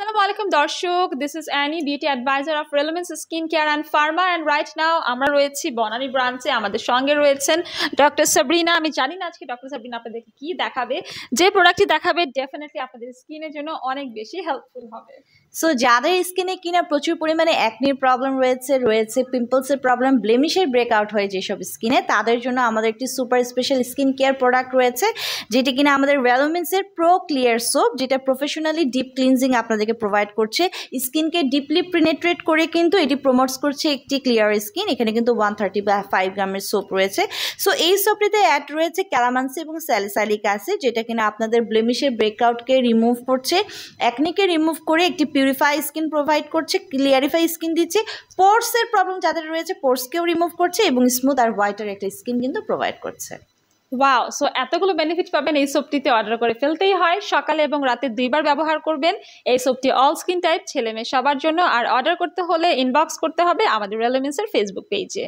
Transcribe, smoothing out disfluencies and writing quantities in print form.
আসসালামু আলাইকুম দর্শক, this is Annie, beauty adviser of Relevance skin care and pharma. And right now আমরা রয়েছি বনানী ব্রাঞ্চে। আমাদের সঙ্গে রয়েছেন ডক্টর সাবরিনা। আমি জানি না আজকে ডক্টর সাবরিনা আপনাদেরকে কি দেখাবে। যে প্রোডাক্টটি দেখাবে ডেফিনেটলি আপনাদের স্কিনের জন্য অনেক বেশি হেল্পফুল হবে। সো যাদের স্কিনে কিনা প্রচুর পরিমাণে অ্যাকনির প্রবলেম রয়েছে পিম্পলসের প্রবলেম, ব্লেমিশের ব্রেকআউট হয় যেসব স্কিনে, তাদের জন্য আমাদের একটি super special skin care product রয়েছে, যেটি কিনা আমাদের রেলোমেন্সের প্রো ক্লিয়ার সোপ, যেটা প্রফেশনালি ডিপ ক্লিনজিং আপনাদেরকে প্রোভাইড করছে। স্কিনকে ডিপলি প্রিনেট্রেট করে কিন্তু এটি প্রমোটস করছে একটি ক্লিয়ার স্কিন। এখানে কিন্তু 135 গ্রামের সোপ রয়েছে। সো এই সোপটিতে অ্যাড রয়েছে ক্যালামান্সি এবং স্যালিসাইলিক অ্যাসিড, যেটা কিনা আপনাদের ব্লেমিশের ব্রেকআউটকে রিমুভ করছে, অ্যাকনিকে রিমুভ করে একটি পিউরিফাই স্কিন প্রোভাইড করছে, ক্লিয়ারিফাই স্কিন দিচ্ছে, পোর্সের প্রবলেম যাদের রয়েছে পোর্সকেও রিমুভ করছে এবং স্মুথ আর হোয়াইটার একটা স্কিন কিন্তু প্রোভাইড করছে। ওয়াও, সো এতগুলো বেনিফিট পাবেন এই সোপটিতে। অর্ডার করে ফেলতেই হয়, সকালে এবং রাতে 2বার ব্যবহার করবেন। এই সোপটি অল স্কিন টাইপ, ছেলে মেয়ে সবার জন্য। আর অর্ডার করতে হলে ইনবক্স করতে হবে আমাদের রেলেভেন্সের ফেসবুক পেজে।